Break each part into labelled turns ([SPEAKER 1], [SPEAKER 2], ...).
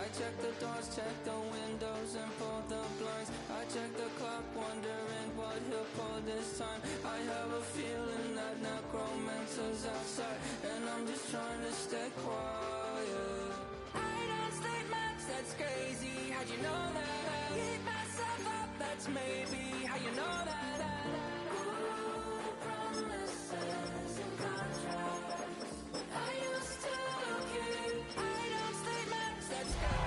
[SPEAKER 1] I check the doors, check the windows, and pull the blinds. I check the clock, wondering what he'll pull this time. I have a feeling that necromancer's outside, and I'm just trying to stay quiet. I don't sleep much, that's crazy. How'd you know that? Keep myself up, that's maybe how you know that. Promises and contracts. I used to keep. I don't sleep much, that's crazy.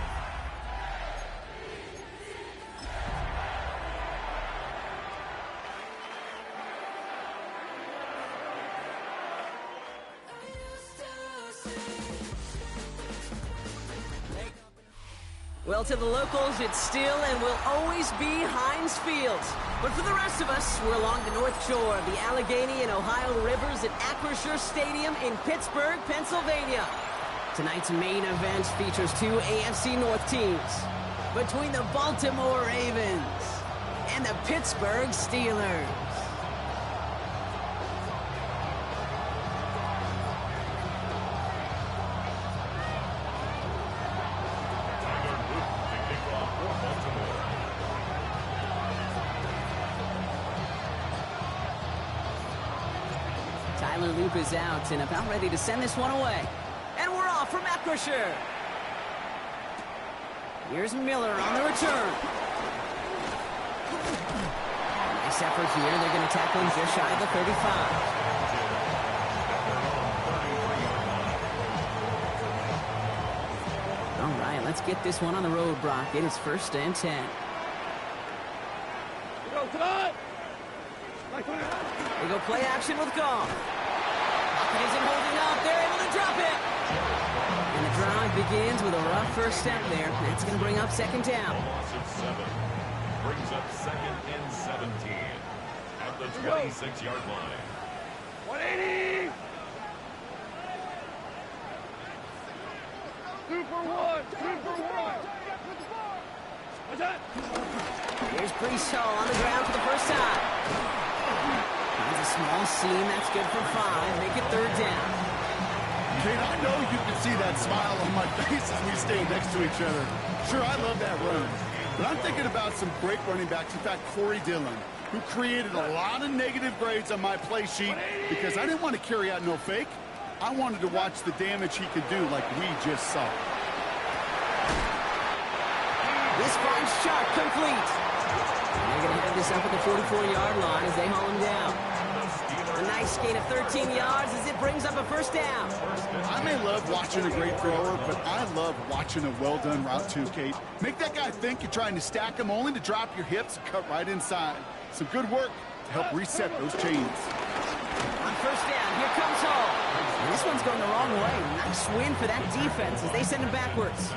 [SPEAKER 2] Well, to the locals, it's still and will always be Heinz Field. But for the rest of us, we're along the North Shore of the Allegheny and Ohio Rivers at Acrisure Stadium in Pittsburgh, Pennsylvania. Tonight's main event features two AFC North teams between the Baltimore Ravens and the Pittsburgh Steelers. Tyler Loop is out and about ready to send this one away. And we're off from Acrisure. Here's Miller on the return. Nice effort here. They're going to tackle him just shy of the 35. All right, let's get this one on the road, Brock. It is 1st and 10. They go play action with Goff. It isn't holding up. They're able to drop it. And the drive begins with a rough first step there. That's going to bring up 2nd down.
[SPEAKER 3] Loss of 7. Brings up 2nd and 17 at the 26-yard line.
[SPEAKER 4] 180! 2 for 1! 2 for 1! What's that?
[SPEAKER 2] Here's Brees Hall on the ground for the first time. Finds a small seam. That's good for 5. Make it 3rd down.
[SPEAKER 5] Kate, I know you can see that smile on my face as we stay next to each other. Sure, I love that run. But I'm thinking about some great running backs. In fact, Corey Dillon, who created a lot of negative grades on my play sheet because I didn't want to carry out no fake. I wanted to watch the damage he could do like we just saw.
[SPEAKER 2] This finds Sharp complete. They're going to have this up at the 44-yard line as they haul him down. A nice gain of 13 yards as it brings up a 1st down.
[SPEAKER 5] I may love watching a great thrower, but I love watching a well-done route too, Kate. Make that guy think you're trying to stack him only to drop your hips and cut right inside. Some good work to help reset those chains.
[SPEAKER 2] On 1st down, here comes Hall. And this one's going the wrong way. Nice win for that defense as they send him backwards.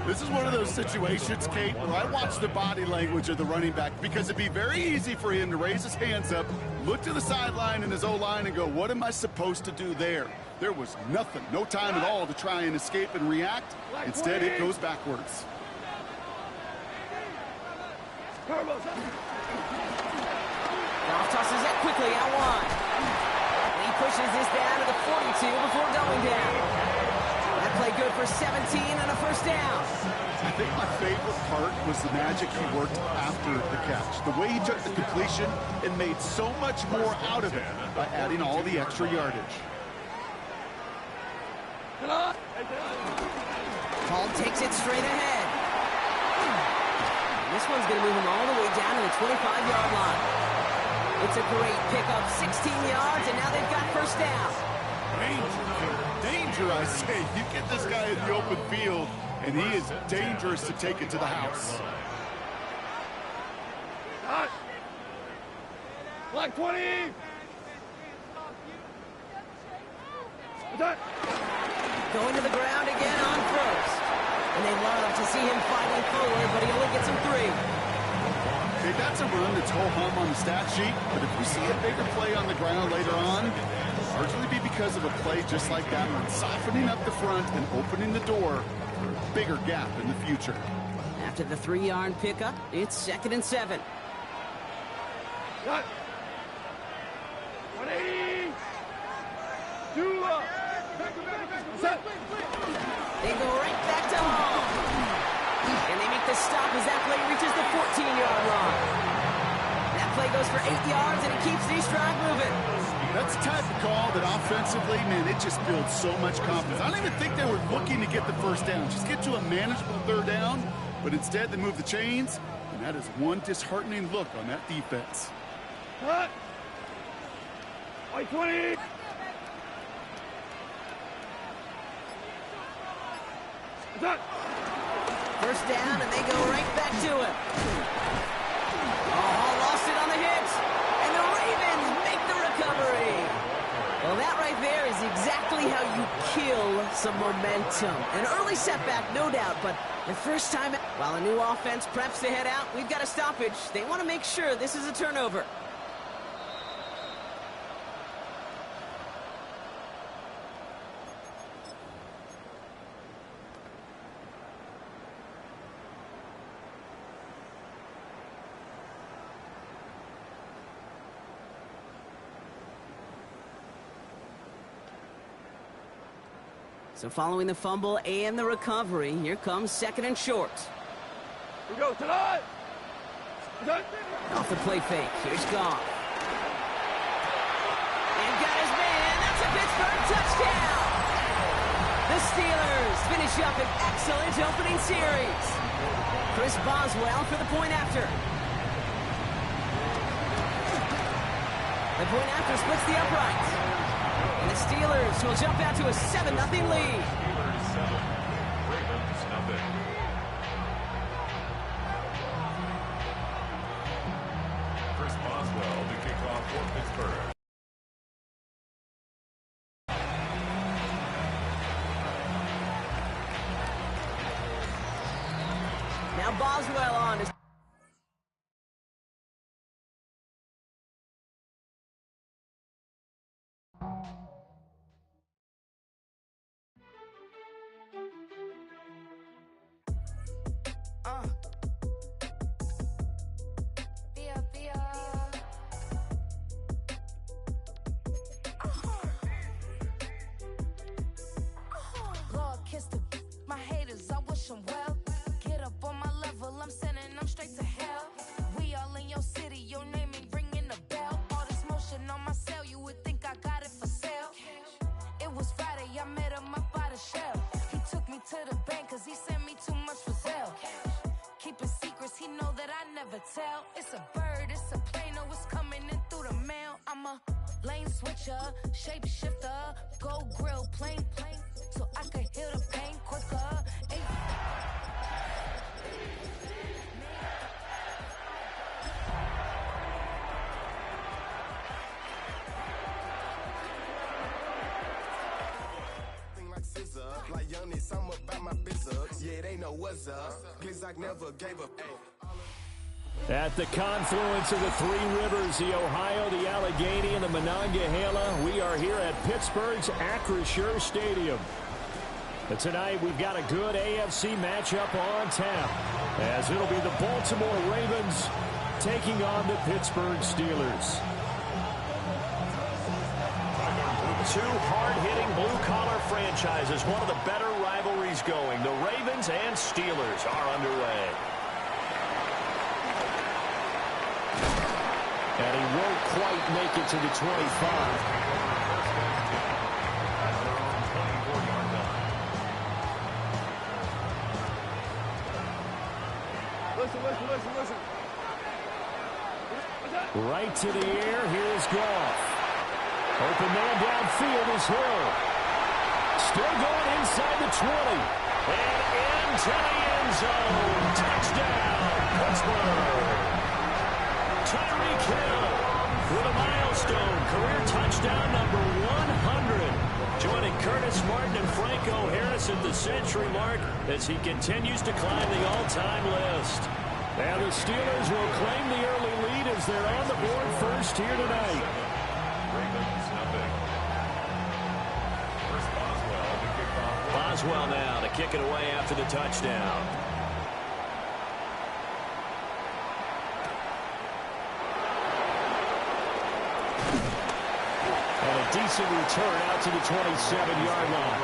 [SPEAKER 5] This is one of those situations, Kate, where I watch the body language of the running back because it'd be very easy for him to raise his hands up, look to the sideline in his O-line and go, what am I supposed to do there? There was nothing, no time at all to try and escape and react. Instead, it goes backwards.
[SPEAKER 2] Goff tosses it quickly out wide. He pushes this down to the 42 before going down. That play good for 17 and a 1st down.
[SPEAKER 5] I think my favorite part was the magic he worked after the catch. The way he took the completion and made so much more out of it by adding all the extra yardage.
[SPEAKER 2] Hall takes it straight ahead. This one's going to move him all the way down to the 25-yard line. It's a great pickup, 16 yards, and now they've got 1st down.
[SPEAKER 5] Danger, I say. You get this guy in the open field, and he is dangerous to take it to the house.
[SPEAKER 4] Black 20!
[SPEAKER 2] Going to the ground again on 1st. And they love to see him fighting forward, but he only gets him 3.
[SPEAKER 5] Okay, that's a run that's ho-hum on the stat sheet, but if we see a bigger play on the ground later on, it'll largely be because of a play just like that one, softening up the front and opening the door for a bigger gap in the future.
[SPEAKER 2] After the 3-yard pickup, it's 2nd and 7.
[SPEAKER 4] Cut. 180!
[SPEAKER 2] They go right back to Hall. And they make the stop as that play reaches the 14-yard line. That play goes for 8 yards, and it keeps these drive moving.
[SPEAKER 5] That's the type of call that offensively, man, it just builds so much confidence. I don't even think they were looking to get the first down. Just get to a manageable third down, but instead they move the chains, and that is one disheartening look on that defense.
[SPEAKER 4] Cut. White 20.
[SPEAKER 2] First down, and they go right back to it. Oh, lost it on the hit. And the Ravens make the recovery. Well, that right there is exactly how you kill some momentum. An early setback, no doubt, but the first time... While a new offense preps to head out, we've got a stoppage. They want to make sure this is a turnover. So following the fumble and the recovery, here comes second and short.
[SPEAKER 4] We go tonight.
[SPEAKER 2] Off the play fake, here's Goff. And got his man, that's a Pittsburgh touchdown! The Steelers finish up an excellent opening series. Chris Boswell for the point after. The point after splits the upright. And the Steelers will jump out to a 7-0 lead.
[SPEAKER 3] Steelers 7, Ravens nothing. Chris Boswell to kick off for Pittsburgh.
[SPEAKER 2] Now Boswell on.
[SPEAKER 6] Lord, kiss my haters, I wish them well. Get up on my level, I'm sending them straight to hell. We all in your city, your name ain't ringing the bell. All this motion on my cell, you would think I got it for sale. It was Friday, I met him up by the shell. He took me to the bank, cause he sent me too much for sale. Keeping secrets, he know that I never tell. It's a bird, it's a plane, oh, it's coming in through the mail. I'm a lane switcher, shapeshifter, gold grill, plane, so I can heal the pain quicker. Ay.
[SPEAKER 7] Like scissor, like young something about my business. Yeah, they know what's up. Please, I never gave up.
[SPEAKER 8] At the confluence of the three rivers, the Ohio, the Allegheny, and the Monongahela, we are here at Pittsburgh's Acrisure Stadium. And tonight, we've got a good AFC matchup on tap, as it'll be the Baltimore Ravens taking on the Pittsburgh Steelers. Two hard-hitting blue-collar franchises, one of the better rivalries going. The Ravens and Steelers are underway. And he won't quite make it to the 25.
[SPEAKER 4] Listen.
[SPEAKER 8] Right to the air, here's Goff. Open man downfield is Hill. Still going inside the 20. And into the end zone. Touchdown, Pittsburgh. Tyreek Hill with a milestone career touchdown number 100. Joining Curtis Martin and Franco Harris at the century mark as he continues to climb the all-time list. And the Steelers will claim the early lead as they're on the board first here tonight.
[SPEAKER 3] Ravens nothing. First Boswell to kick off.
[SPEAKER 8] Boswell now to kick it away after the touchdown. And a decent return out to the 27-yard line.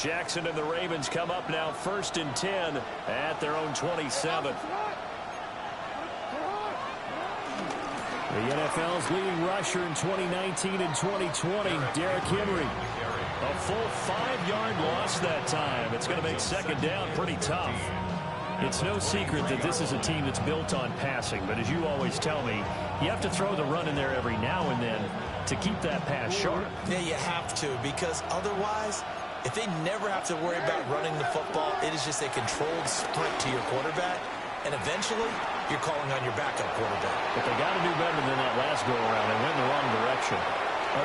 [SPEAKER 8] Jackson and the Ravens come up now 1st and 10 at their own 27. The NFL's leading rusher in 2019 and 2020, Derrick Henry. A full 5-yard loss that time. It's going to make second down pretty tough. It's no secret that this is a team that's built on passing, but as you always tell me, you have to throw the run in there every now and then to keep that pass sharp.
[SPEAKER 9] Yeah, you have to, because otherwise, if they never have to worry about running the football, it is just a controlled sprint to your quarterback, and eventually, you're calling on your backup quarterback.
[SPEAKER 8] But they got to do better than that last go-around. They went in the wrong direction.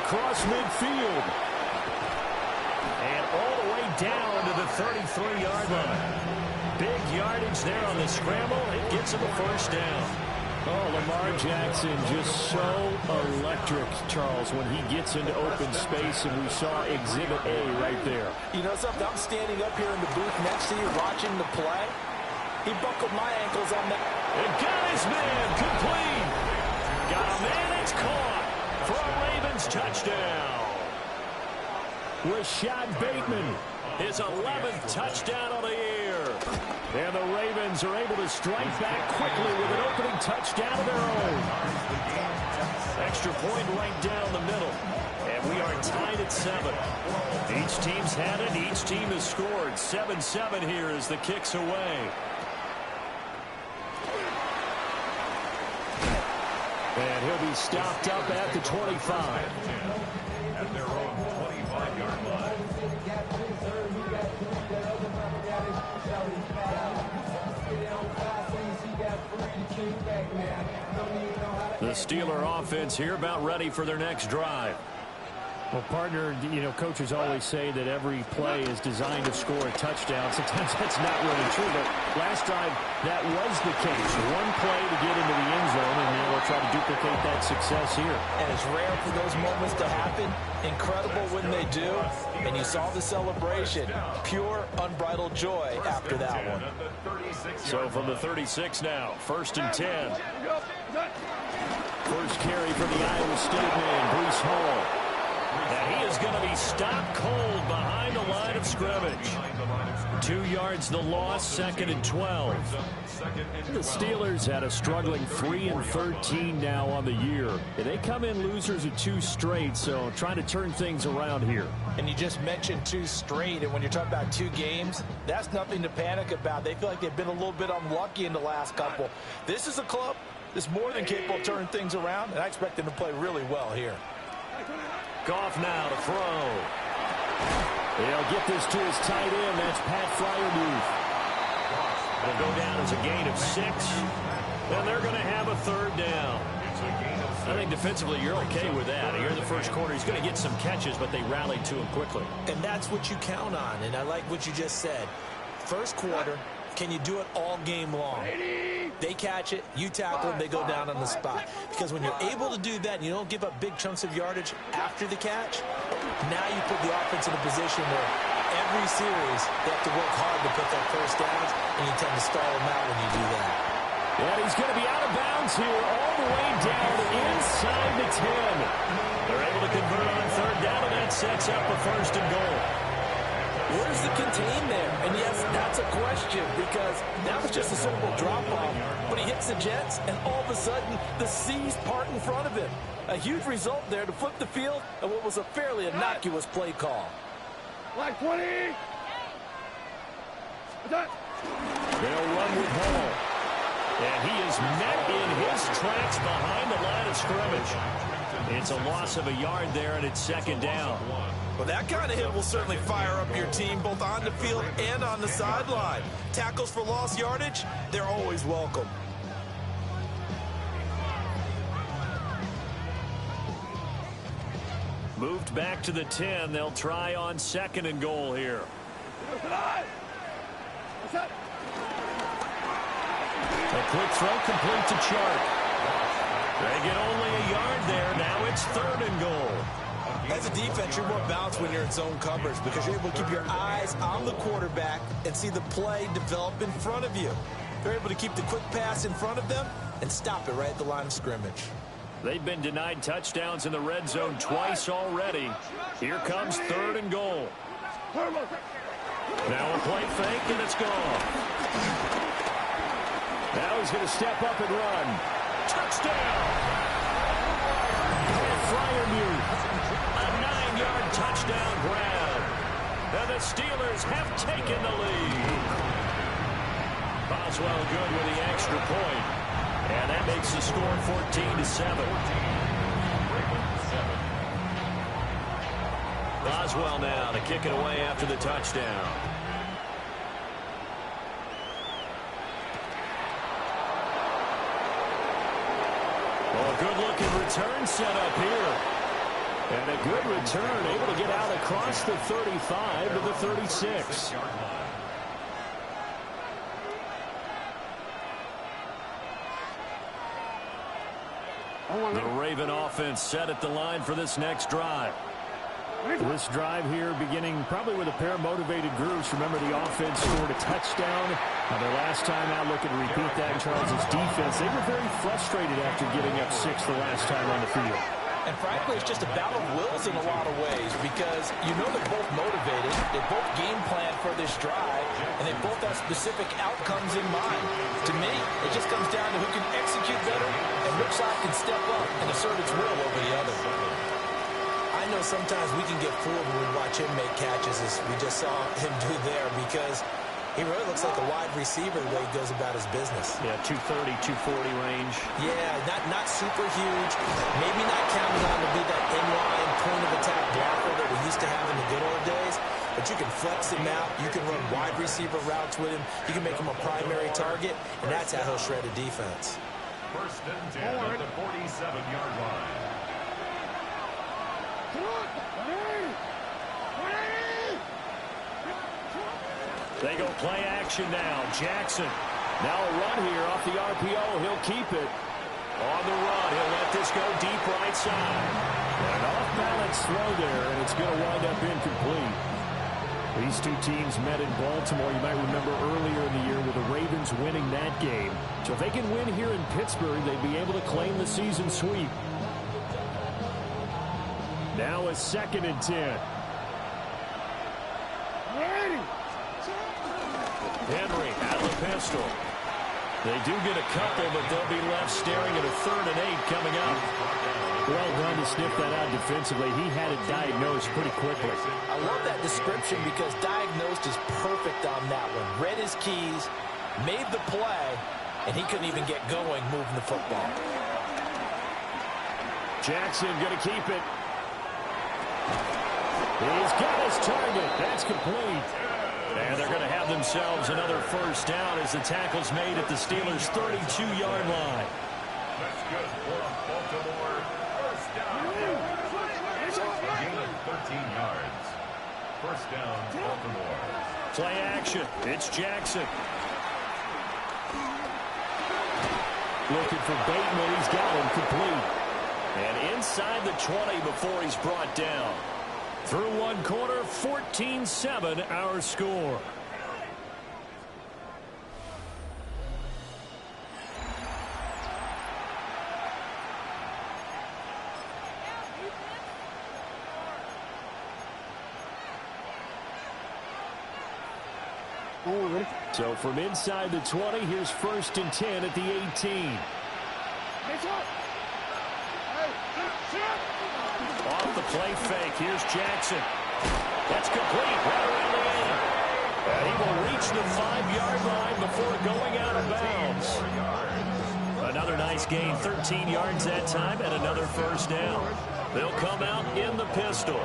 [SPEAKER 8] Across midfield. And all the way down to the 33-yard line. Big yardage there on the scramble. It gets him a first down.
[SPEAKER 10] Oh, Lamar Jackson just so electric, Charles, when he gets into open space, and we saw Exhibit A right there.
[SPEAKER 9] You know something? I'm standing up here in the booth next to you watching the play. He buckled my ankles on that.
[SPEAKER 8] And got his man complete. Got a man, it's caught for a Ravens touchdown.
[SPEAKER 10] Rashad Bateman.
[SPEAKER 8] His 11th touchdown of the year. And the Ravens are able to strike back quickly with an opening touchdown of their own. Extra point right down the middle. And we are tied at 7. Each team's had it. Each team has scored. 7-7 here as the kick's away.
[SPEAKER 10] And he'll be stopped up at the 25.
[SPEAKER 3] At their own 25-yard line.
[SPEAKER 8] The Steeler offense here about ready for their next drive.
[SPEAKER 10] Well, partner, you know, coaches always say that every play is designed to score a touchdown. Sometimes that's not really true, but last time that was the case. One play to get into the end zone, and now we'll try to duplicate that success here.
[SPEAKER 9] And it's rare for those moments to happen. Incredible when they do. And you saw the celebration. Pure, unbridled joy after that one.
[SPEAKER 8] So from the 36 now, 1st and 10.
[SPEAKER 10] First carry from the Iowa State man, Breece Hall.
[SPEAKER 8] And he is going to be stopped cold behind the line of scrimmage. 2 yards the loss, 2nd and 12.
[SPEAKER 10] The Steelers had a struggling 3-13 now on the year. They come in losers of 2 straight, so trying to turn things around here.
[SPEAKER 9] And you just mentioned 2 straight, and when you're talking about 2 games, that's nothing to panic about. They feel like they've been a little bit unlucky in the last couple. This is a club that's more than capable of turning things around, and I expect them to play really well here.
[SPEAKER 8] Goff now to throw.
[SPEAKER 10] They'll get this to his tight end. That's Pat Freiermuth.
[SPEAKER 8] It'll go down as a gain of 6. And they're going to have a 3rd down. I think defensively you're okay with that. Here in the first quarter, he's going to get some catches, but they rallied to him quickly.
[SPEAKER 9] And that's what you count on, and I like what you just said. First quarter, can you do it all game long? They catch it, you tackle them, they go down on the spot. Because when you're able to do that and you don't give up big chunks of yardage after the catch, now you put the offense in a position where every series they have to work hard to pick up first downs, and you tend to stall them out when you do that.
[SPEAKER 10] And he's going to be out of bounds here all the way down inside the 10.
[SPEAKER 8] They're able to convert on 3rd down, and that sets up a 1st and goal.
[SPEAKER 9] Where's the contain there? And yes, that's a question, because that was just a simple drop-off. But he hits the Jets, and all of a sudden, the seas part in front of him. A huge result there to flip the field and what was a fairly innocuous play call.
[SPEAKER 4] Like 20.
[SPEAKER 8] They'll run with Hall. And he is met in his tracks behind the line of scrimmage. It's a loss of a yard there, and it's 2nd down.
[SPEAKER 9] Well, that kind of hit will certainly fire up your team both on the field and on the sideline. Tackles for lost yardage, they're always welcome.
[SPEAKER 8] Moved back to the 10. They'll try on 2nd and goal here. A quick throw complete to Chark. They get only a yard there. Now it's 3rd and goal.
[SPEAKER 9] As a defense, you're more balanced when you're in zone coverage because you're able to keep your eyes on the quarterback and see the play develop in front of you. They're able to keep the quick pass in front of them and stop it right at the line of scrimmage.
[SPEAKER 8] They've been denied touchdowns in the red zone twice already. Here comes 3rd and goal. Now a play fake, and it's gone. Now he's going to step up and run. Touchdown! Fryermuth, a 9-yard touchdown grab. And the Steelers have taken the lead. Boswell good with the extra point. And that makes the score 14-7. Boswell now to kick it away after the touchdown. A good-looking return set up here. And a good return, able to get out across the 35 to the 36. The Raven offense set at the line for this next drive.
[SPEAKER 10] This drive here beginning probably with a pair of motivated groups. Remember, the offense scored a touchdown. Their last time out, looking to repeat that in Charles' defense. They were very frustrated after giving up 6 the last time on the field.
[SPEAKER 9] And frankly, it's just a battle of wills in a lot of ways because you know they're both motivated. They both game plan for this drive, and they both have specific outcomes in mind. To me, it just comes down to who can execute better and which side can step up and assert its will over the other. I know sometimes we can get fooled when we watch him make catches, as we just saw him do there, because he really looks like a wide receiver the way he goes about his business.
[SPEAKER 10] Yeah, 230, 240 range.
[SPEAKER 9] Yeah, not super huge. Maybe not counted on to be that inline point-of-attack blocker that we used to have in the good old days. But you can flex him out. You can run wide receiver routes with him. You can make him a primary target, and that's how he'll shred a defense.
[SPEAKER 3] First and 10 at the 47-yard line.
[SPEAKER 8] They go play action now. Jackson. Now a run here off the RPO. He'll keep it. On the run, he'll let this go deep right side. An off-balance throw there, and it's going to wind up incomplete. These two teams met in Baltimore. You might remember earlier in the year with the Ravens winning that game. So if they can win here in Pittsburgh, they'd be able to claim the season sweep. Now a 2nd and 10. Henry out of the pistol. They do get a couple, but they'll be left staring at a 3rd and 8 coming up.
[SPEAKER 10] Well done to sniff that out defensively. He had it diagnosed pretty quickly.
[SPEAKER 9] I love that description because diagnosed is perfect on that one. Read his keys, made the play, and he couldn't even get going moving the football.
[SPEAKER 8] Jackson going to keep it. He's got his target. That's complete. And they're going to have themselves another first down as the tackle's made at the Steelers' 32-yard line.
[SPEAKER 3] That's good for Baltimore. First down. Gain of 13 yards. First down, Baltimore.
[SPEAKER 8] Play action. It's Jackson.
[SPEAKER 10] Looking for Bateman. He's got him complete.
[SPEAKER 8] And inside the 20 before he's brought down. Through one quarter, 14-7 our score.
[SPEAKER 10] So from inside the 20, here's 1st and 10 at the 18.
[SPEAKER 8] Off the play fake, here's Jackson. That's complete, right around the end. And he will reach the 5-yard line before going out of bounds. Another nice gain, 13 yards that time, and another first down. They'll come out in the pistol.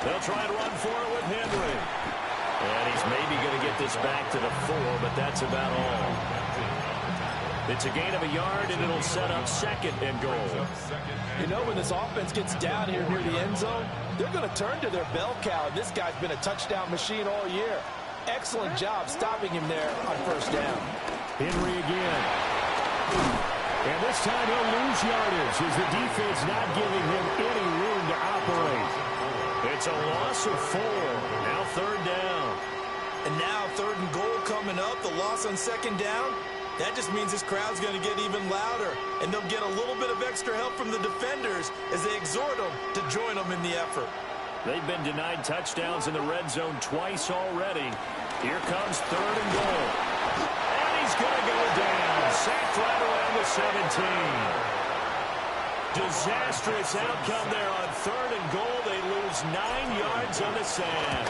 [SPEAKER 8] They'll try and run for it with Henry. And he's maybe going to get this back to the 4, but that's about all. It's a gain of a yard, and it'll set up 2nd and goal.
[SPEAKER 9] You know, when this offense gets down here near the end zone, they're going to turn to their bell cow. This guy's been a touchdown machine all year. Excellent job stopping him there on first down.
[SPEAKER 10] Henry again. And this time he'll lose yardage as the defense not giving him any room to operate.
[SPEAKER 8] It's a loss of 4. Now 3rd down.
[SPEAKER 9] And now 3rd and goal coming up. The loss on 2nd down. That just means this crowd's going to get even louder, and they'll get a little bit of extra help from the defenders as they exhort them to join them in the effort.
[SPEAKER 10] They've been denied touchdowns in the red zone twice already. Here comes 3rd and goal. And he's going to go down. Sacked right around the 17. Disastrous outcome there on 3rd and goal. They lose 9 yards on the sack.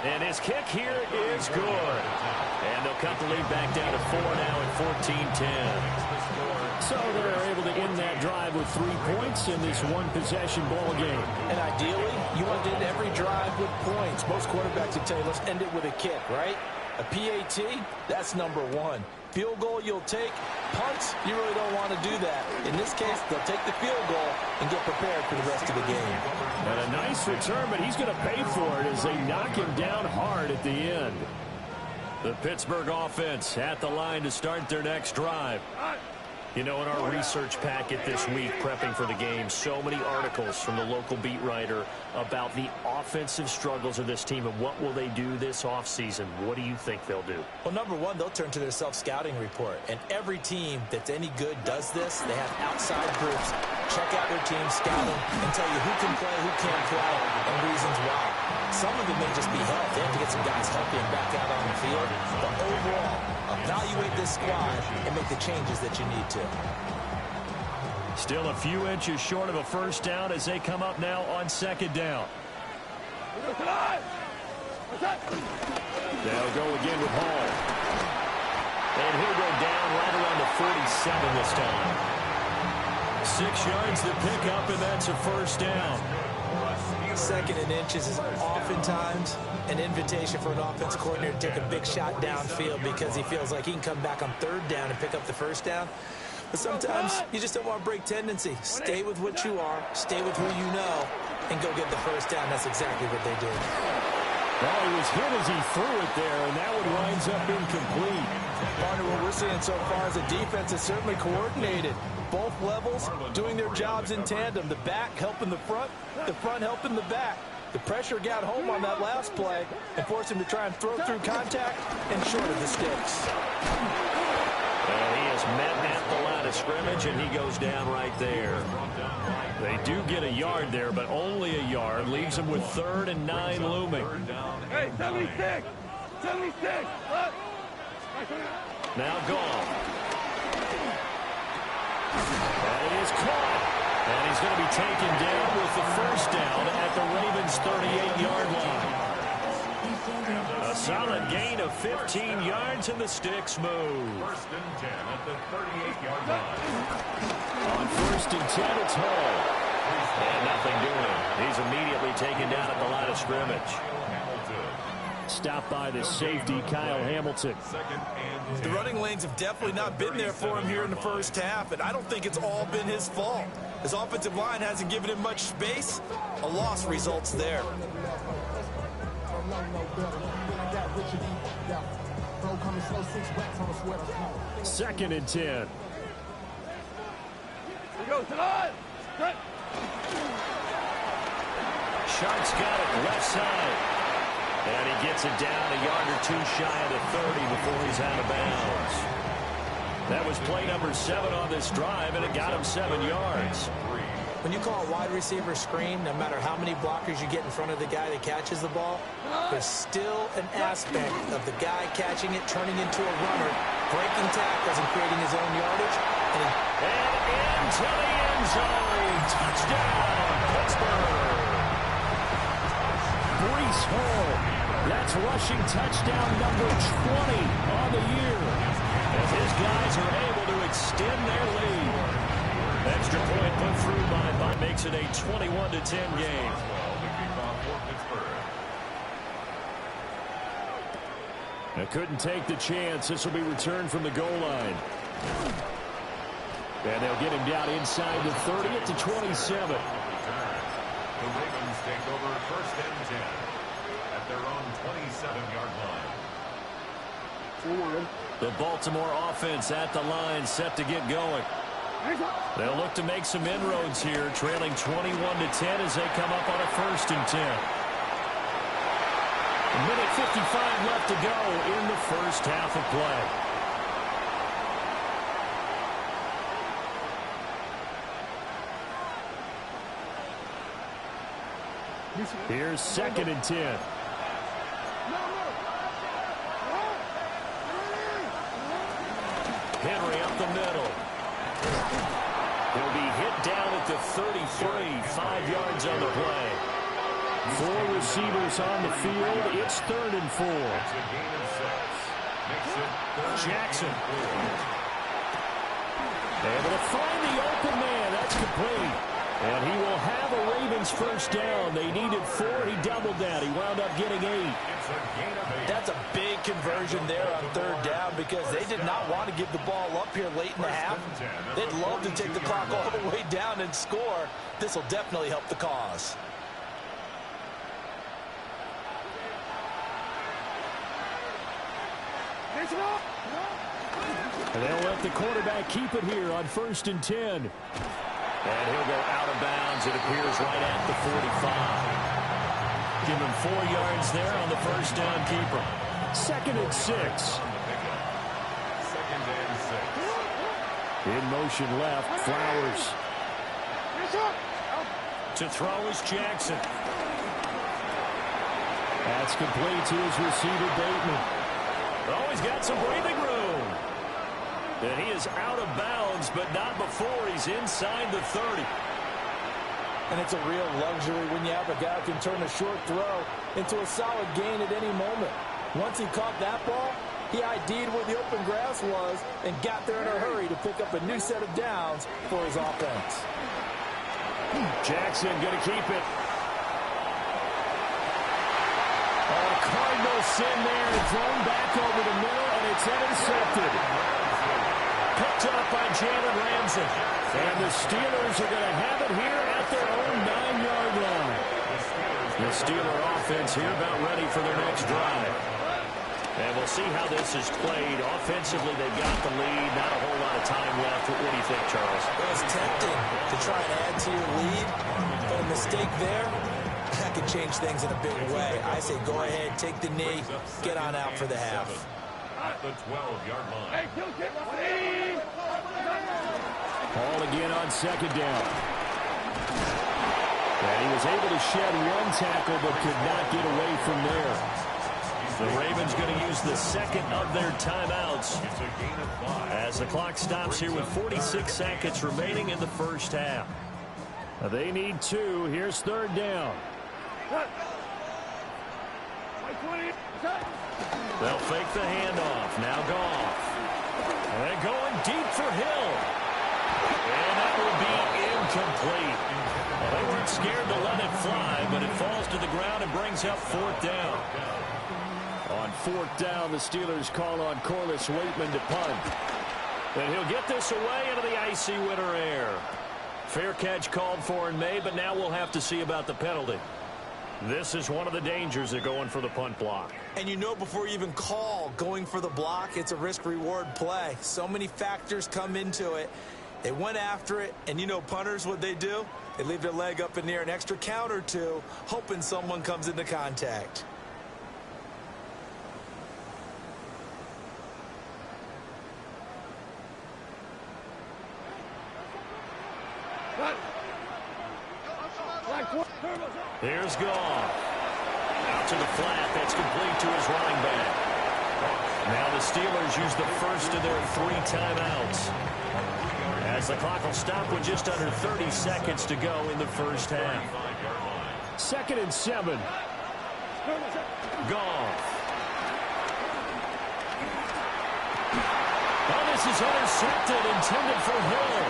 [SPEAKER 10] And his kick here is good. And they'll cut the lead back down to 4 now at 14-10. So they're able to end that drive with 3 points in this one-possession ball game.
[SPEAKER 9] And ideally, you want to end every drive with points. Most quarterbacks would tell you, let's end it with a kick, right? A PAT, that's number 1. Field goal you'll take. Punts, you really don't want to do that. In this case, they'll take the field goal and get prepared for the rest of the game.
[SPEAKER 10] And a nice return, but he's going to pay for it as they knock him down hard at the end. The Pittsburgh offense at the line to start their next drive. You know, in our research packet this week, prepping for the game, so many articles from the local beat writer about the offensive struggles of this team and what will they do this offseason. What do you think they'll do?
[SPEAKER 9] Well, number 1, they'll turn to their self-scouting report. And every team that's any good does this. They have outside groups check out their team, scout them, and tell you who can play, who can't play, and reasons why. Some of it may just be health. They have to get some guys healthy and back out on the field. But overall, evaluate this squad and make the changes that you need to.
[SPEAKER 10] Still a few inches short of a first down as they come up now on 2nd down. They'll go again with Hall. And he'll go down right around the 47 this time. 6 yards to pick up, and that's a first down.
[SPEAKER 9] 2nd and inches is oftentimes an invitation for an offense coordinator to take a big shot downfield because he feels like he can come back on 3rd down and pick up the first down. But sometimes you just don't want to break tendency. Stay with what you are, stay with who you know, and go get the first down. That's exactly what they did.
[SPEAKER 10] Well, he was hit as he threw it there, and that one winds up incomplete.
[SPEAKER 9] Partner, what we're seeing so far is a defense is certainly coordinated. Both levels doing their jobs in tandem. The back helping the front helping the back. The pressure got home on that last play and forced him to try and throw through contact and short of the sticks.
[SPEAKER 10] Well, he is met at the line of scrimmage, and he goes down right there. They do get a yard there, but only a yard. Leaves them with 3rd and 9 looming.
[SPEAKER 4] Hey, 76! 76! Look!
[SPEAKER 10] Now gone. And it is caught. And he's going to be taken down with the first down at the Ravens' 38-yard line. A solid gain of 15 yards, and the sticks move.
[SPEAKER 3] 1st and 10 at the 38-yard line.
[SPEAKER 10] On 1st and 10, it's Hall. And nothing doing. He's immediately taken down at the line of scrimmage. Stopped by the safety, Kyle Hamilton.
[SPEAKER 9] The running lanes have definitely not been there for him here in the first half, and I don't think it's all been his fault. His offensive line hasn't given him much space. A loss results there.
[SPEAKER 10] 2nd and 10.
[SPEAKER 4] Here goes to the line.
[SPEAKER 10] Shark's got it left side. And he gets it down a yard or 2 shy of the 30 before he's out of bounds. That was play number 7 on this drive, and it got him 7 yards.
[SPEAKER 9] When you call a wide receiver screen, no matter how many blockers you get in front of the guy that catches the ball, there's still an aspect of the guy catching it, turning into a runner, breaking tackles and creating his own yardage. And
[SPEAKER 10] into the end zone. Touchdown, Pittsburgh. Breece Hall. That's rushing touchdown number 20 on the year. As his guys are able to extend their lead. Extra point put through by makes it a 21-10 game. They couldn't take the chance. This will be returned from the goal line. And they'll get him down inside the 30 at the 27.
[SPEAKER 3] The Ravens take over 1st and 10 at their own 27-yard line.
[SPEAKER 10] The Baltimore offense at the line, set to get going. They'll look to make some inroads here, trailing 21-10 as they come up on a 1st and 10. A minute 55 left to go in the first half of play. Here's 2nd and 10. Henry up the middle. He'll be hit down at the 33, 5 yards on the play. 4 receivers on the field. It's 3rd and 4. Jackson. Able to find the open man. That's complete. And he will have a Ravens first down. They needed 4. He doubled that. He wound up getting 8.
[SPEAKER 9] That's a big conversion there on 3rd down because they did not want to give the ball up here late in the half. They'd love to take the clock all the way down and score. This will definitely help the cause.
[SPEAKER 10] And they'll let the quarterback keep it here on 1st and 10. And he'll go out of bounds, it appears, right at the 45. Give him 4 yards there on the first down keeper. 2nd and 6.
[SPEAKER 3] 2nd and 6.
[SPEAKER 10] In motion left, Flowers. To throw is Jackson. That's complete to his receiver, Bateman. Oh, he's got some breathing room. And he is out of bounds, but not before he's inside the 30.
[SPEAKER 9] And it's a real luxury when you have a guy who can turn a short throw into a solid gain at any moment. Once he caught that ball, he ID'd where the open grass was and got there in a hurry to pick up a new set of downs for his offense.
[SPEAKER 10] Jackson going to keep it. Oh, Cardinals in there and thrown back over the middle, and it's intercepted. Picked up by Jalen Ramsey. And the Steelers are going to have it here at their own 9-yard line. The Steeler offense here about ready for their next drive. And we'll see how this is played. Offensively, they've got the lead. Not a whole lot of time left. What do you think, Charles?
[SPEAKER 9] It was tempting to try and add to your lead, but a mistake there, that could change things in a big way. I say go ahead, take the knee, get on out for the half.
[SPEAKER 3] At the 12-yard line.
[SPEAKER 10] Ball again on 2nd down. And he was able to shed 1 tackle, but could not get away from there. The Ravens going to use the 2nd of their timeouts as the clock stops here with 46 seconds remaining in the first half. They need 2. Here's 3rd down. They'll fake the handoff. Now Goff. They're going deep for Hill. And that will be incomplete. Well, they weren't scared to let it fly, but it falls to the ground and brings up 4th down. On 4th down, the Steelers call on Corliss Waitman to punt. And he'll get this away into the icy winter air. Fair catch called for and made, but now we'll have to see about the penalty. This is one of the dangers of going for the punt block.
[SPEAKER 9] And you know before you even call going for the block, it's a risk-reward play. So many factors come into it. They went after it, and you know punters, what they do? They leave their leg up in the air an extra count or two, hoping someone comes into contact.
[SPEAKER 10] Here's Goff. Out to the flat. That's complete to his running back. Now the Steelers use the first of their 3 timeouts, as the clock will stop with just under 30 seconds to go in the first half. 2nd and 7. Goff. Oh, this is intercepted, intended for Hill.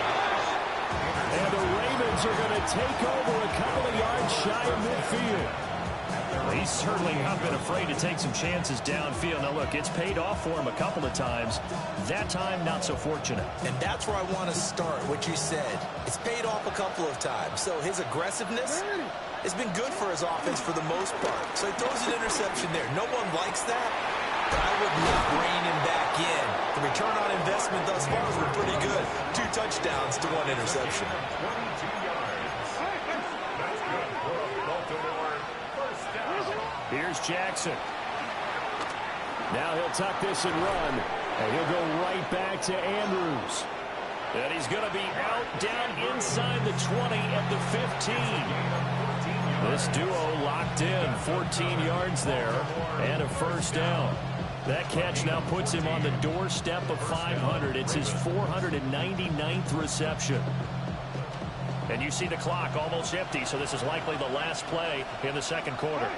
[SPEAKER 10] And the Ravens are going to take over a couple of yards shy of midfield. He's certainly not been afraid to take some chances downfield. Now, look, it's paid off for him a couple of times. That time, not so fortunate.
[SPEAKER 9] And that's where I want to start, what you said. It's paid off a couple of times. So his aggressiveness has been good for his offense for the most part. So he throws an interception there. No one likes that, but I would not rein him back in. The return on investment thus far has been pretty good. 2 touchdowns to 1 interception.
[SPEAKER 3] 22 yards. That's good for a Baltimore first down.
[SPEAKER 10] Here's Jackson. Now he'll tuck this and run. And he'll go right back to Andrews. And he's going to be out down inside the 20 at the 15. This duo tucked in, 14 yards there, and a first down. That catch now puts him on the doorstep of 500. It's his 499th reception. And you see the clock almost empty, so this is likely the last play in the second quarter.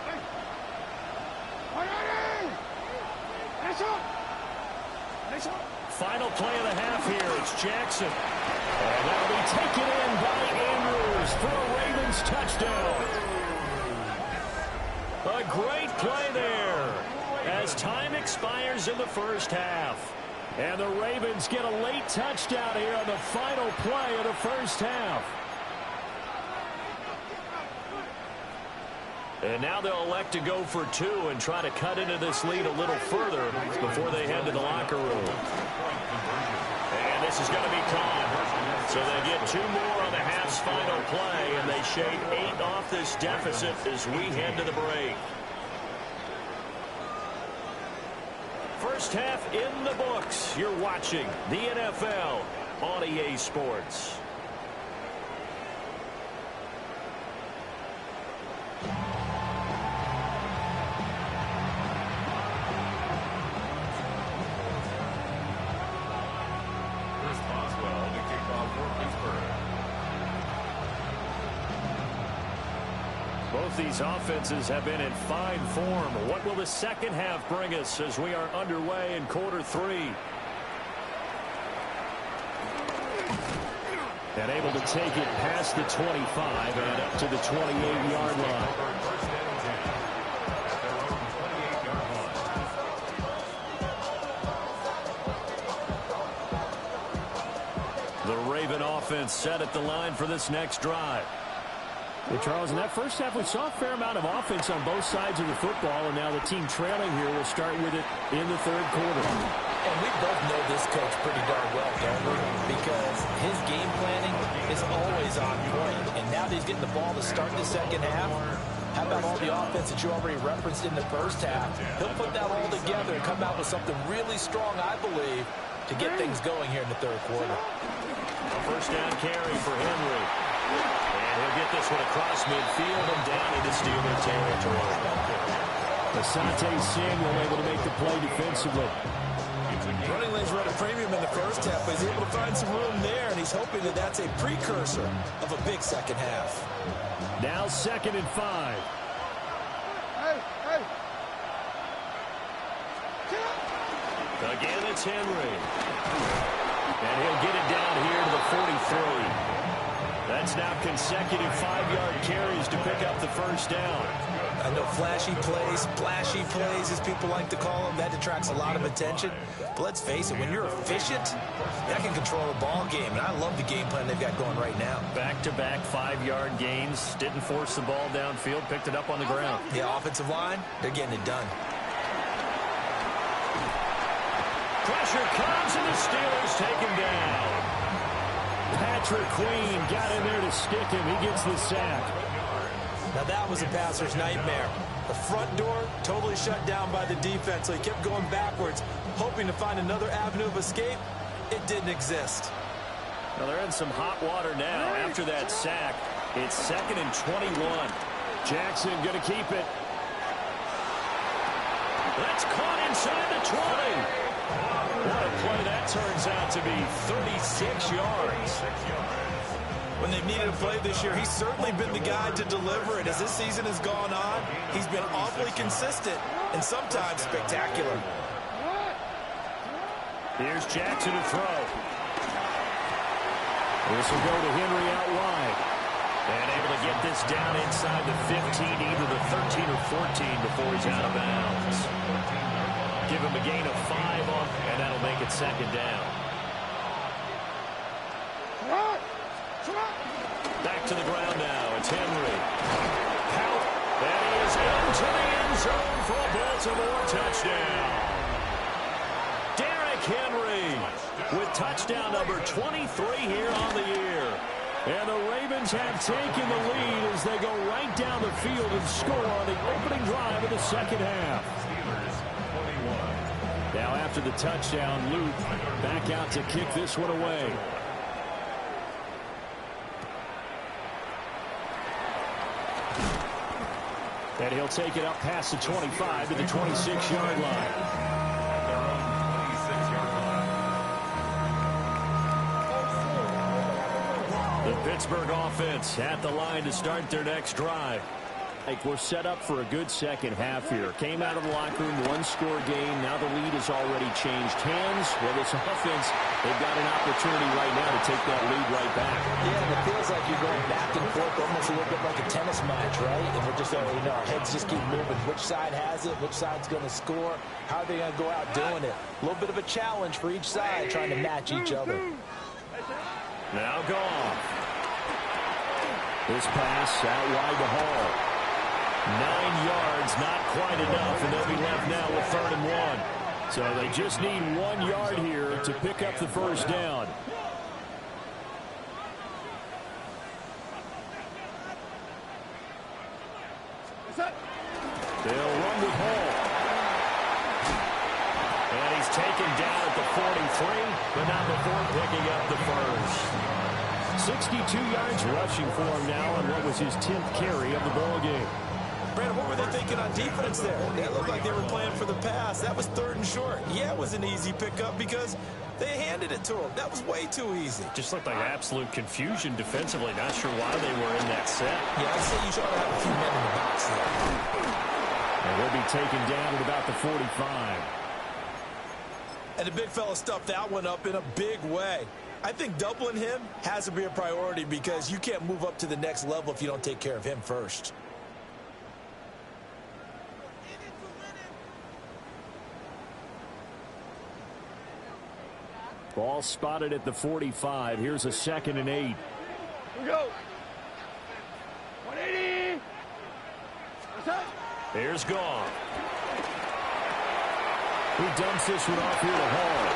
[SPEAKER 10] Final play of the half here. It's Jackson. And that'll be taken in by Andrews for a Ravens touchdown. A great play there as time expires in the first half. And the Ravens get a late touchdown here on the final play of the first half. And now they'll elect to go for two and try to cut into this lead a little further before they head to the locker room. And this is going to be caught. So they get two more on the half's final play, and they shave 8 off this deficit as we head to the break. First half in the books. You're watching the NFL on EA Sports. Both these offenses have been in fine form. What will the second half bring us as we are underway in quarter 3? And able to take it past the 25 and up to the 28-yard line. The Raven offense set at the line for this next drive.
[SPEAKER 11] Well, Charles, in that first half, we saw a fair amount of offense on both sides of the football, and now the team trailing here will start with it in the third quarter.
[SPEAKER 9] And we both know this coach pretty darn well, don't we? Because his game planning is always on point. And now that he's getting the ball to start the second half, how about all the offense that you already referenced in the first half? He'll put that all together and come out with something really strong, I believe, to get things going here in the third quarter.
[SPEAKER 10] A first down carry for Henry. And he'll get this one across midfield and down into Steeler territory.
[SPEAKER 11] Asante Samuel able to make the play defensively.
[SPEAKER 9] Running lanes were at a premium in the first half, but he's able to find some room there, and he's hoping that that's a precursor of a big second half.
[SPEAKER 11] Now 2nd and 5.
[SPEAKER 10] Again, it's Henry. And he'll get it down here to the 43. That's now consecutive 5-yard carries to pick up the first down.
[SPEAKER 9] I know flashy plays, splashy plays, as people like to call them, that attracts a lot of attention. But let's face it, when you're efficient, that can control a ball game. And I love the game plan they've got going right now.
[SPEAKER 10] Back-to-back 5-yard gains. Didn't force the ball downfield, picked it up on the ground.
[SPEAKER 9] The offensive line, they're getting it done.
[SPEAKER 10] Pressure comes, and the Steelers take him down.
[SPEAKER 11] Patrick Queen got in there to stick him. He gets the sack.
[SPEAKER 9] Now that was a passer's nightmare. The front door totally shut down by the defense, so he kept going backwards, hoping to find another avenue of escape. It didn't exist.
[SPEAKER 10] Well, they're in some hot water now. After that sack, it's 2nd and 21.
[SPEAKER 11] Jackson going to keep it.
[SPEAKER 10] That's caught inside the 20. What a play that turns out to be, 36 yards.
[SPEAKER 9] When they've needed a play this year, he's certainly been the guy to deliver it. As this season has gone on, he's been awfully consistent and sometimes spectacular.
[SPEAKER 10] Here's Jackson to throw.
[SPEAKER 11] This will go to Henry out wide.
[SPEAKER 10] And able to get this down inside the 15, either the 13 or 14 before he's out of bounds. Give him a gain of 5 on, and that'll make it 2nd down. Back to the ground now. It's Henry. Count. And he is into the end zone for a Baltimore touchdown. Derrick Henry with touchdown number 23 here on the year.
[SPEAKER 11] And the Ravens have taken the lead as they go right down the field and score on the opening drive of the second half. Now after the touchdown, Luke back out to kick this one away. And he'll take it up past the 25 to the 26-yard line.
[SPEAKER 3] At their own 26-yard line.
[SPEAKER 11] The Pittsburgh offense at the line to start their next drive. We're set up for a good second half here. Came out of the locker room, one-score game. Now the lead has already changed hands. Well, this offense, they've got an opportunity right now to take that lead right back.
[SPEAKER 9] Yeah, and it feels like you're going back and forth, almost a little bit like a tennis match, right? And we're just, our heads just keep moving. Which side has it? Which side's going to score? How are they going to go out doing it? A little bit of a challenge for each side, trying to match each other.
[SPEAKER 11] Now Goff. This pass out wide to Hall. 9 yards, not quite enough, and they'll be left now with 3rd and 1. So they just need 1 yard here to pick up the first down. They'll run with Hall. And he's taken down at the 43, but not before picking up the first. 62 yards rushing for him now on what was his 10th carry of the ball game.
[SPEAKER 9] Brandon, what were they thinking on defense there? It looked like they were playing for the pass. That was 3rd and short. Yeah, it was an easy pickup because they handed it to him. That was way too easy.
[SPEAKER 11] Just looked like absolute confusion defensively. Not sure why they were in that set.
[SPEAKER 9] Yeah, I'd say you should have a few men in the box there.
[SPEAKER 11] And they'll be taken down at about the 45.
[SPEAKER 9] And the big fella stuffed that one up in a big way. I think doubling him has to be a priority because you can't move up to the next level if you don't take care of him first.
[SPEAKER 11] Ball spotted at the 45. Here's a 2nd and 8.
[SPEAKER 4] Here we go. 180.
[SPEAKER 11] Here's Goff. He dumps this one off here to Hall.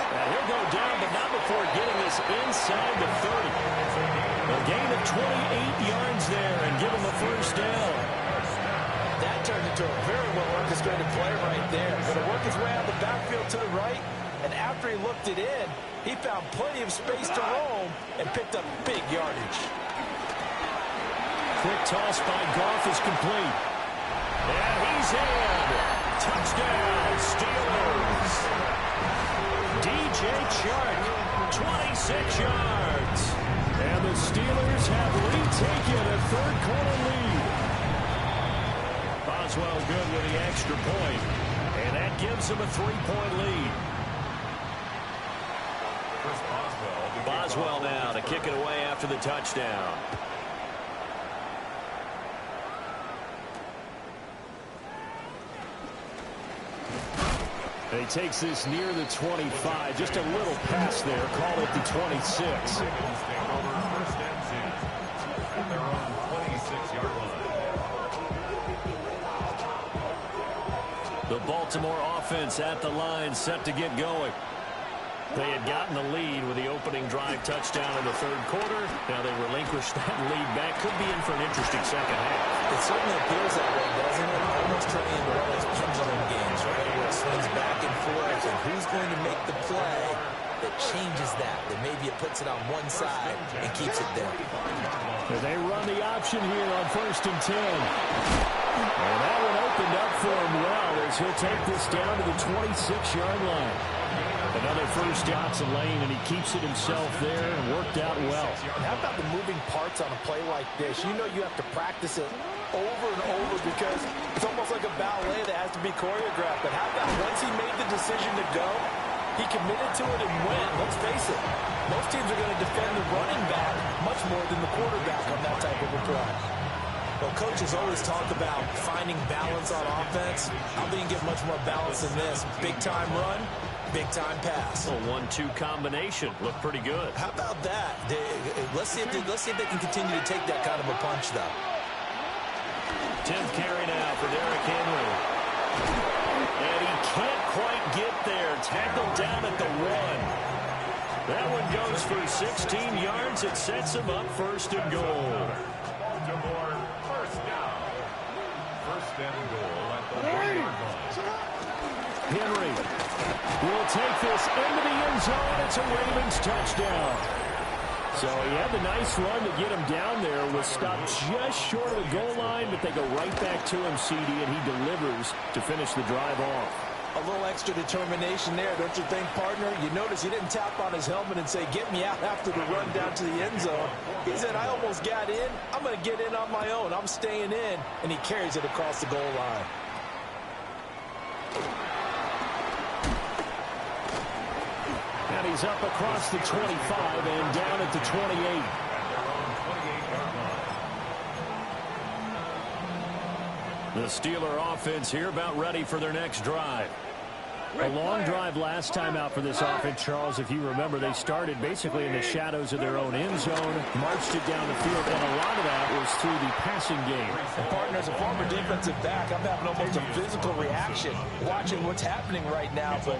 [SPEAKER 11] And he'll go down, but not before getting this inside the 30. A gain of 28 yards there and give him a first down.
[SPEAKER 9] That turned into a very well-orchestrated play right there. Going to work his way out of the backfield to the right, and after he looked it in, he found plenty of space to roam and picked up big yardage.
[SPEAKER 11] Quick toss by Goff is complete. And he's in. Touchdown, Steelers. DJ Chark, 26 yards. And the Steelers have retaken a third-quarter lead. Boswell good with the extra point. And that gives him a 3-point lead. Boswell now to kick it away after the touchdown. And he takes this near the 25. Just a little pass there. Call it the 26. The Baltimore offense at the line, set to get going. They had gotten the lead with the opening drive touchdown in the third quarter. Now they relinquish that lead back. Could be in for an interesting second half.
[SPEAKER 9] It certainly appears that way, doesn't it? Almost turning into one of those pendulum games, right? Where it swings back and forth, and who's going to make the play that changes that maybe it puts it on one side and keeps it there.
[SPEAKER 11] And they run the option here on 1st and 10. And that one opened up for him well as he'll take this down to the 26-yard line. Another first Johnson lane, and he keeps it himself there and worked out well.
[SPEAKER 9] And how about the moving parts on a play like this? You know you have to practice it over and over because it's almost like a ballet that has to be choreographed. But how about once he made the decision to go, he committed to it and went. Let's face it, most teams are going to defend the running back much more than the quarterback on that type of a play. Well, coaches always talk about finding balance on offense. I don't think you can get much more balance than this. Big-time run, big-time pass.
[SPEAKER 11] A 1-2 combination. Looked pretty good.
[SPEAKER 9] How about that? Let's see if they can continue to take that kind of a punch, though.
[SPEAKER 11] 10th carry now for Derrick Henry. And he can't quite get there. Tackled down at the 1. That one goes for 16 yards. It sets him up 1st and goal.
[SPEAKER 3] Baltimore, first down. 1st and goal at the 1-yard line.
[SPEAKER 11] Henry will take this into the end zone. It's a Ravens touchdown.
[SPEAKER 10] So he had the nice run to get him down there, was stopped just short of the goal line, but they go right back to him, CD, and he delivers to finish the drive off.
[SPEAKER 9] A little extra determination there, don't you think, partner? You notice he didn't tap on his helmet and say, get me out after the run down to the end zone. He said, I almost got in. I'm going to get in on my own. I'm staying in. And he carries it across the goal line.
[SPEAKER 10] And he's up across the 25 and down at the 28. The Steeler offense here about ready for their next drive. A long drive last time out for this offense, Charles. If you remember, they started basically in the shadows of their own end zone, marched it down the field, and a lot of that was through the passing game.
[SPEAKER 9] And partner, as a former defensive back, I'm having almost a physical reaction watching what's happening right now. But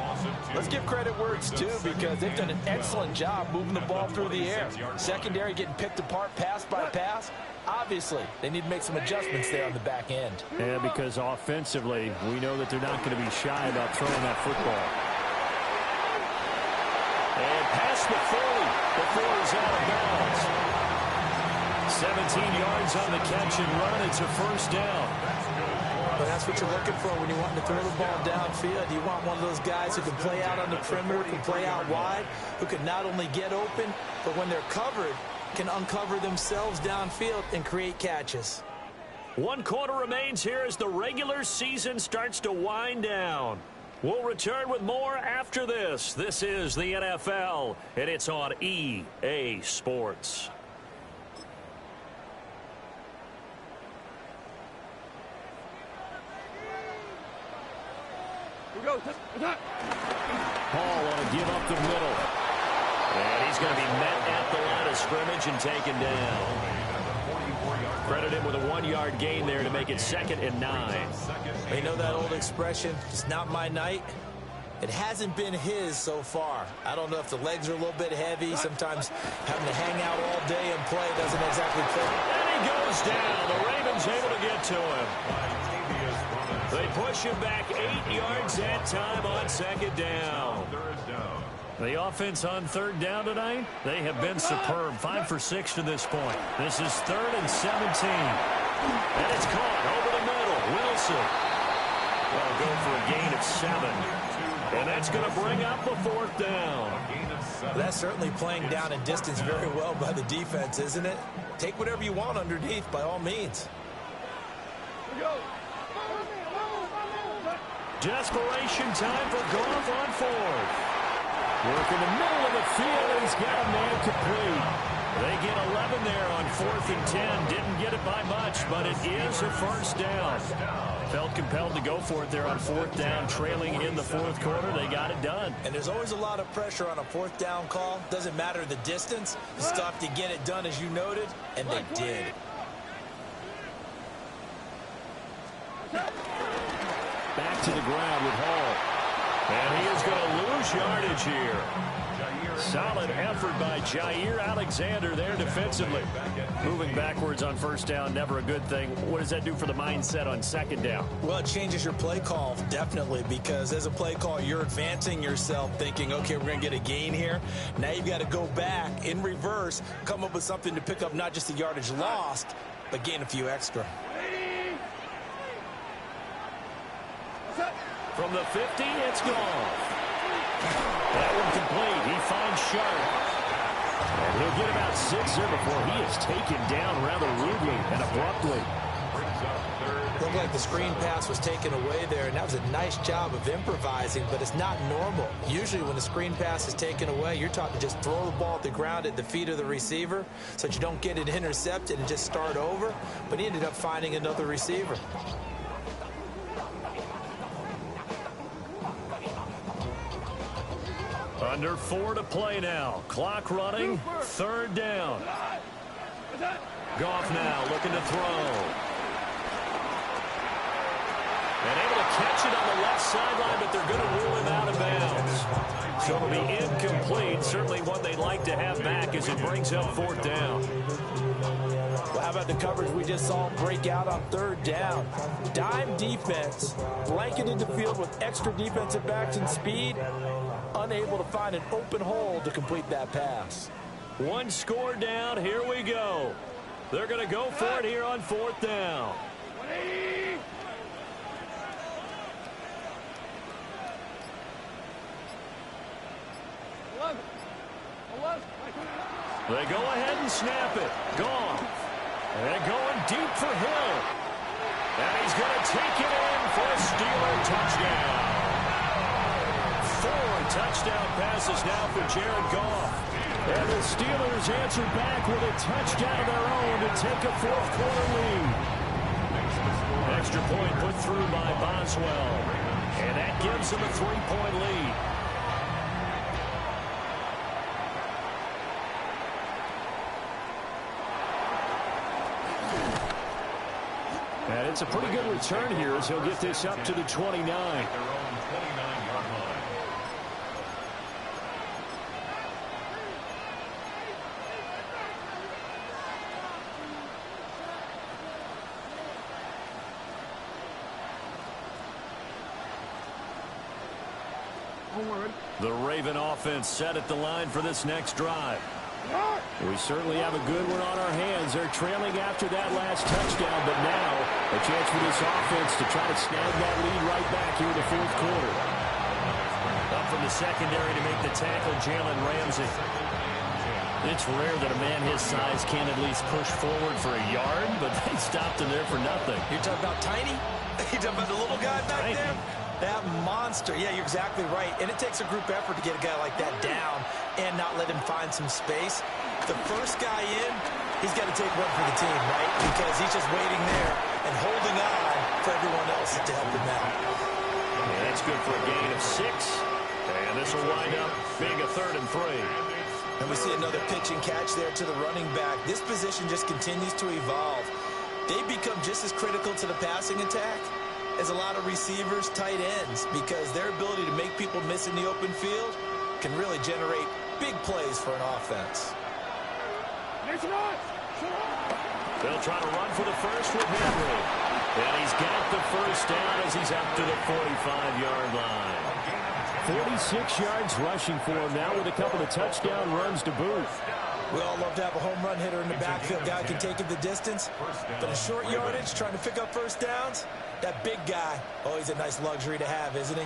[SPEAKER 9] let's give credit where it's due, because they've done an excellent job moving the ball through the air. Secondary getting picked apart pass by pass. Obviously, they need to make some adjustments there on the back end.
[SPEAKER 10] Yeah, because offensively, we know that they're not going to be shy about throwing that football. And past the 40 before he's out of bounds. 17 yards on the catch and run. It's a first down.
[SPEAKER 9] But that's what you're looking for when you want to throw the ball downfield. You want one of those guys who can play out on the perimeter, can play out wide, who can not only get open, but when they're covered, can uncover themselves downfield and create catches.
[SPEAKER 11] 1 quarter remains here as the regular season starts to wind down. We'll return with more after this. This is the NFL, and it's on EA Sports.
[SPEAKER 10] Hall want to give up the middle.
[SPEAKER 11] And he's going to be met at the line of scrimmage and taken down. Credit him with a 1-yard gain there to make it 2nd and 9.
[SPEAKER 9] You know that old expression, it's not my night? It hasn't been his so far. I don't know if the legs are a little bit heavy. Sometimes having to hang out all day and play doesn't exactly fit.
[SPEAKER 11] And he goes down. The Ravens able to get to him. They push him back 8 yards that time on 2nd down.
[SPEAKER 10] The offense on 3rd down tonight, they have been superb. 5 for 6 to this point. This is 3rd and 17.
[SPEAKER 11] And it's caught over the middle. Wilson will go for a gain of 7. And that's going to bring up a 4th down.
[SPEAKER 9] That's certainly playing down in distance very well by the defense, isn't it? Take whatever you want underneath, by all means.
[SPEAKER 10] Desperation time for Goff on 4th. Work in the middle of the field, and he's got a man complete.
[SPEAKER 11] They get 11 there on 4th and 10. Didn't get it by much, but it is a first down.
[SPEAKER 10] Felt compelled to go for it there on 4th down, trailing in the 4th quarter. They got it done.
[SPEAKER 9] And there's always a lot of pressure on a 4th down call. Doesn't matter the distance. You still have to get it done, as you noted, and they did.
[SPEAKER 10] Back to the ground with Hall.
[SPEAKER 11] And he is going to lose yardage here.
[SPEAKER 10] Solid effort by Jair Alexander there defensively. Moving backwards on 1st down, never a good thing. What does that do for the mindset on 2nd down?
[SPEAKER 9] Well, it changes your play call, definitely, because as a play call, you're advancing yourself thinking, okay, we're going to get a gain here. Now you've got to go back in reverse, come up with something to pick up not just the yardage lost, but gain a few extra.
[SPEAKER 10] From the 50, it's gone. That one complete. He finds Sharp. And he'll get about 6 there before he is taken down rather rudely and abruptly.
[SPEAKER 9] Looked like the screen pass was taken away there, and that was a nice job of improvising, but it's not normal. Usually when the screen pass is taken away, you're taught to just throw the ball at the ground at the feet of the receiver so that you don't get it intercepted and just start over, but he ended up finding another receiver.
[SPEAKER 10] Under 4 to play now. Clock running. 3rd down. Goff now looking to throw. And able to catch it on the left sideline, but they're going to rule him out of bounds. So it'll be incomplete. Certainly one they'd like to have back as it brings up 4th down.
[SPEAKER 9] Well, how about the coverage we just saw break out on 3rd down? Dime defense, blanketed the field with extra defensive backs and speed, unable to find an open hole to complete that pass.
[SPEAKER 11] One score down. Here we go. They're going to go for it here on 4th down. They go ahead and snap it. Goff. And going deep for Hill. And he's going to take it in for a Steeler touchdown. 4 touchdown passes now for Jared Goff. And the Steelers answer back with a touchdown of their own to take a 4th quarter lead. Extra point put through by Boswell. And that gives them a 3-point lead. And it's a pretty good return here as he'll get this up to the 29.
[SPEAKER 3] Their own 29-yard line.
[SPEAKER 11] The Raven offense set at the line for this next drive. We certainly have a good one on our hands. They're trailing after that last touchdown, but now a chance for this offense to try to snag that lead right back here in the 4th quarter. Up from the secondary to make the tackle, Jalen Ramsey. It's rare that a man his size can at least push forward for a yard, but they stopped him there for nothing.
[SPEAKER 9] You're talking about tiny? You're talking about the little guy back there? That monster. Yeah, you're exactly right. And it takes a group effort to get a guy like that down and not let him find some space. The first guy in, he's got to take one for the team, right? Because he's just waiting there and holding on for everyone else to help him out.
[SPEAKER 11] Yeah, that's good for a gain of 6. And this will wind up being a 3rd and 3.
[SPEAKER 9] And we see another pitch and catch there to the running back. This position just continues to evolve. They become just as critical to the passing attack as a lot of receivers, tight ends, because their ability to make people miss in the open field can really generate big plays for an offense.
[SPEAKER 11] They'll try to run for the first with Henry. And he's got the first down as he's up to the 45-yard line.
[SPEAKER 10] 46 yards rushing for him now with a couple of touchdown runs to boot.
[SPEAKER 9] We all love to have a home run hitter in the backfield. Guy can take it the distance. But a short yardage, trying to pick up first downs, that big guy, oh, he's a nice luxury to have, isn't he?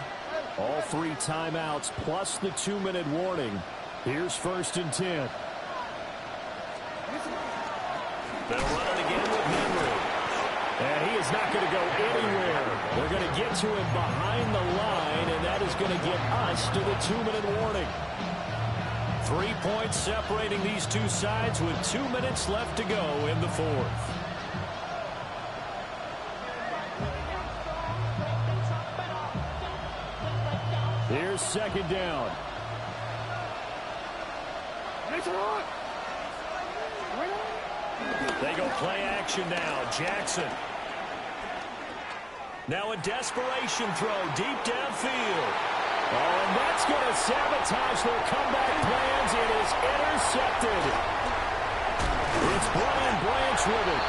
[SPEAKER 10] All 3 timeouts plus the 2-minute warning. Here's 1st and 10.
[SPEAKER 11] They'll run it again with Henry.
[SPEAKER 10] And he is not going to go anywhere. They're going to get to him behind the line, and that is going to get us to the 2-minute warning.
[SPEAKER 11] 3 points separating these two sides with 2 minutes left to go in the 4th.
[SPEAKER 10] Here's 2nd down.
[SPEAKER 11] They go play action now. Jackson. Now a desperation throw deep downfield.
[SPEAKER 10] Oh, and that's going to sabotage their comeback plans. It is intercepted. It's Brian Branch with it.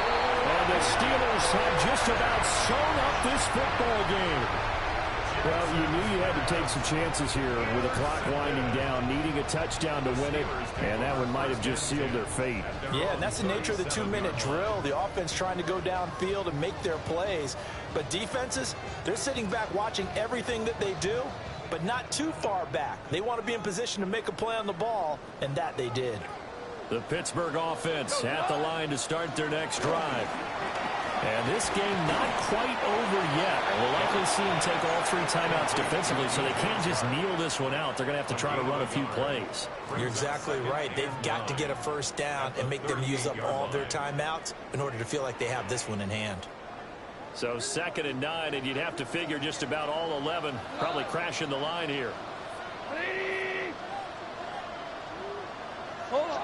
[SPEAKER 10] And the Steelers have just about sewn up this football game. Well, you knew you had to take some chances here with the clock winding down, needing a touchdown to win it, and that one might have just sealed their fate.
[SPEAKER 9] Yeah, and that's the nature of the 2-minute drill. The offense trying to go downfield and make their plays. But defenses, they're sitting back watching everything that they do, but not too far back. They want to be in position to make a play on the ball, and that they did.
[SPEAKER 11] The Pittsburgh offense at the line to start their next drive. And this game not quite over yet. We'll likely see them take all 3 timeouts defensively, so they can't just kneel this one out. They're going to have to try to run a few plays.
[SPEAKER 9] You're exactly right. They've got to get a first down and make them use up all their timeouts in order to feel like they have this one in hand.
[SPEAKER 11] So 2nd and 9, and you'd have to figure just about all 11 probably crashing the line here.
[SPEAKER 4] Hold on.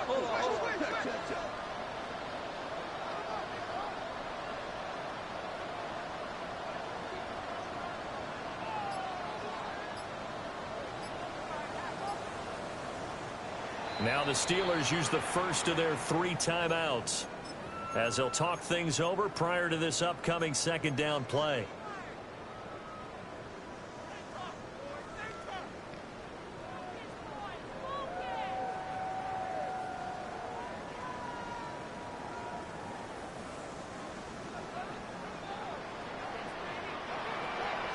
[SPEAKER 11] Now the Steelers use the first of their 3 timeouts as they'll talk things over prior to this upcoming 2nd down play.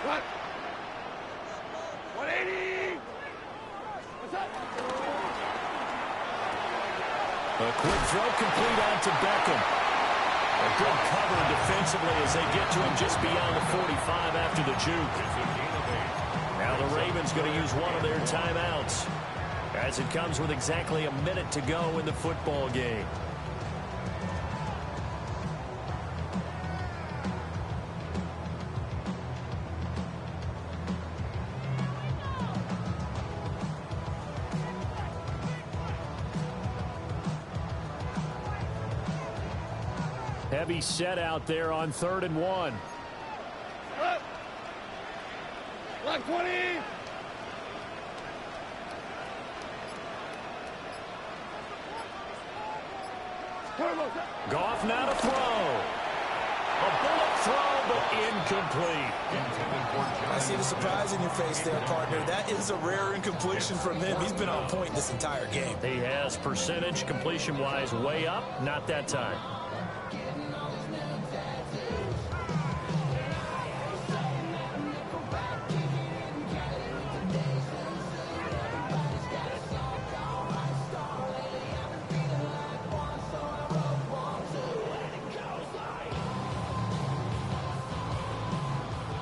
[SPEAKER 4] What? 180! What's up?
[SPEAKER 8] A quick throw complete out to Beckham. A good cover defensively as they get to him just beyond the 45 after the juke. Now the Ravens going to use one of their timeouts as it comes with exactly a minute to go in the football game. Heavy set out there on 3rd and 1.
[SPEAKER 4] Block 20!
[SPEAKER 8] Goff now to throw. A bullet throw, but incomplete.
[SPEAKER 9] I see the surprise in your face there, partner. That is a rare incompletion from him. He's been on point this entire game.
[SPEAKER 8] He has percentage completion-wise way up. Not that time.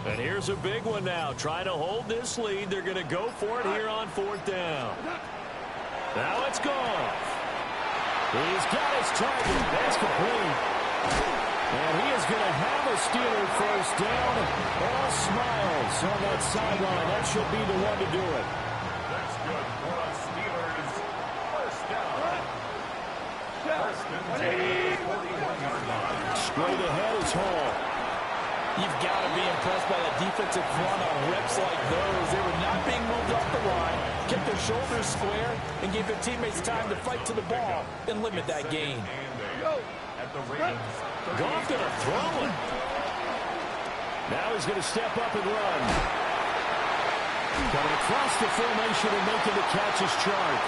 [SPEAKER 8] And here's a big one now. Trying to hold this lead. They're going to go for it here on 4th down. Now it's Goff. He's got his target. That's complete. And he is going to have a Steeler first down. All smiles on that sideline. That should be the one to do it.
[SPEAKER 3] That's good for us Steelers. First down. First and 10, 41-yard line.
[SPEAKER 8] Straight ahead is Hall.
[SPEAKER 9] You've got to be impressed by that defensive front on reps like those. They were not being moved off the line, kept their shoulders square, and gave their teammates time to fight to the ball and limit that gain.
[SPEAKER 3] At the Ravens.
[SPEAKER 8] Goff going to throw it. Now he's going to step up and run. Coming across the formation and making the catch is Chark.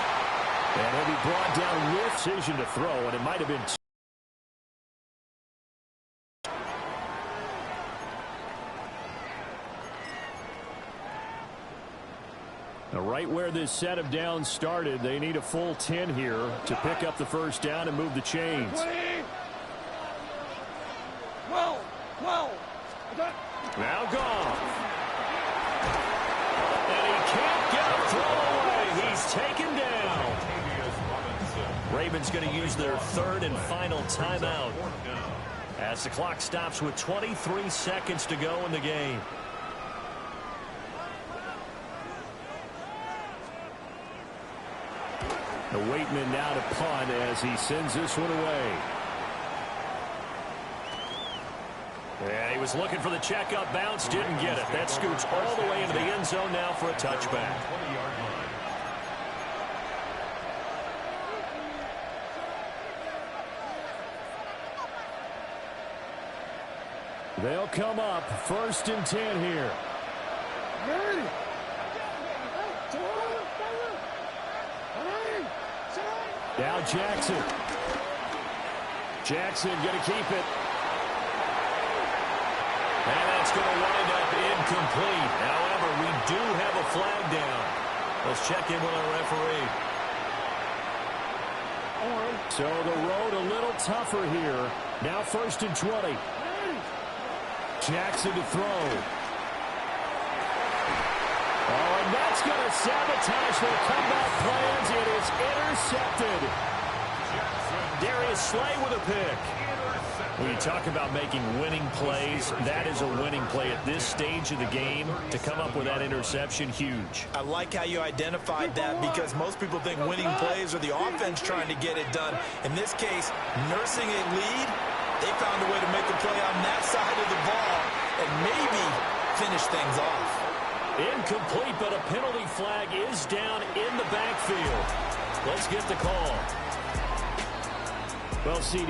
[SPEAKER 8] And he'll be brought down with precision to throw, and it might have been right where this set of downs started. They need a full 10 here to pick up the first down and move the chains.
[SPEAKER 4] 20! 12! 12!
[SPEAKER 8] Now Goff. And he can't get a throw away. He's taken down. Ravens going to use their 3rd and final timeout as the clock stops with 23 seconds to go in the game. The Waitman now to punt as he sends this one away. Yeah, he was looking for the checkup bounce, didn't get it. That scoots all the way into the end zone now for a touchback.
[SPEAKER 3] 20-yard line.
[SPEAKER 8] They'll come up 1st and 10 here. Now Jackson. Jackson going to keep it. And that's going to wind up incomplete. However, we do have a flag down. Let's check in with our referee. So the road a little tougher here. Now 1st and 20. Jackson to throw. Oh, and that's going to sabotage their comeback plans. It is intercepted. Darius Slay with a pick. When you talk about making winning plays, that is a winning play at this stage of the game. To come up with that interception, huge.
[SPEAKER 9] I like how you identified that because most people think winning plays are the offense trying to get it done. In this case, nursing a lead, they found a way to make a play on that side of the ball and maybe finish things off.
[SPEAKER 8] Incomplete, but a penalty flag is down in the backfield. Let's get the call. Well, CD.